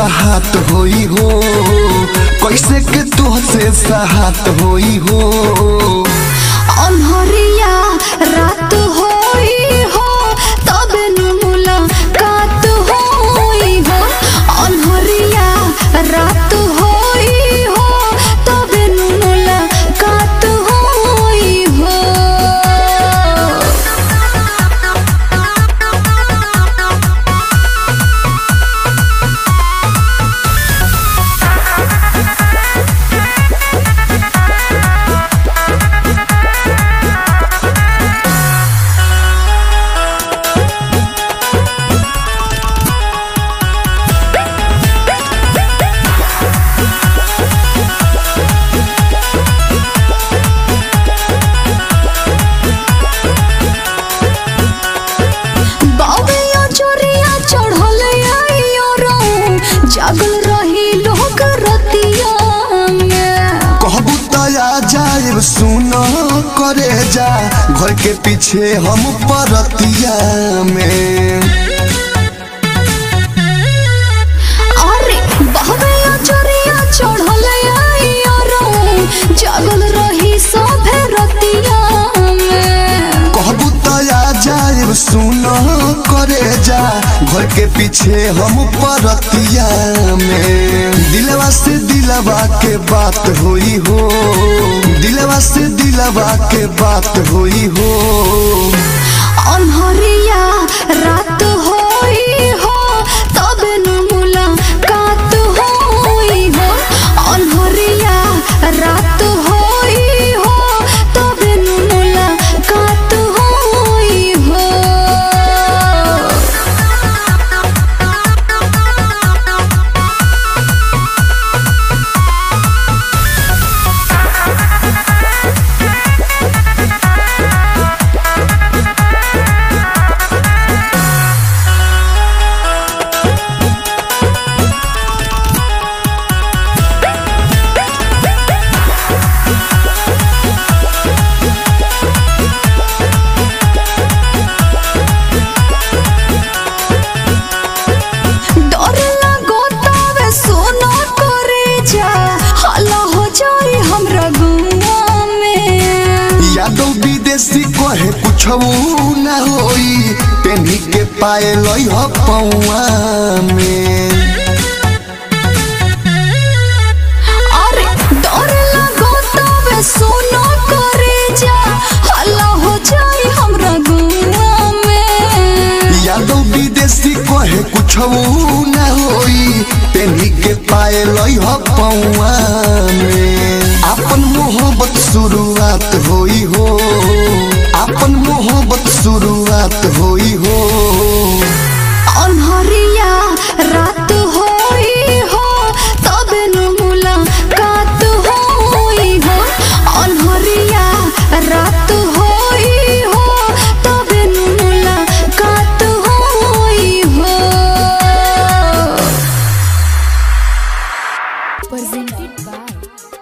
सहात होई हो, कैसे के तुहसे सहात होई हो। अनहरिया रात होई हो तबे नु मुलाकात होई हो। अनहरिया रात होई हो तबे नु मुलाकात होई हो। जागल रही लोग रतिया में, कहबू तया जाए सुन करे जा, घर के पीछे हम परतिया में। अरे बहवे चोरिया चढ़ल जागल रही सभे रतिया में। कहबू तया जाए सुन करे जा, घर के पीछे हम परतिया में। दिलवा से दिलवा के बात होई हो, दिलवा से दिलवा के बात होई हो। अनहरिया रात होई हो तबे नु मुलाकात होई हो। अनहरिया रात होई हो तबे नु मुलाकात होई हो। यादव विदेशी कहे कुछ न होई, पेनी के पाए लई हो पौआ में। अरे डर लगो तबे सुनो करे जा, हल्ला हो जाई हमरा गुआ में। यादव विदेशी कहे कुछ न होई, पेनी के पाए लई हो पौआ में। अपन मोहब्बत शुरुआत होई हो, अपन मोहब्बत शुरुआत होई हो। अनहरिया रात होई हो तबे नु मुलाकात होई हो। अनहरिया रात होई हो तबे नु मुलाकात होई हो। Presented by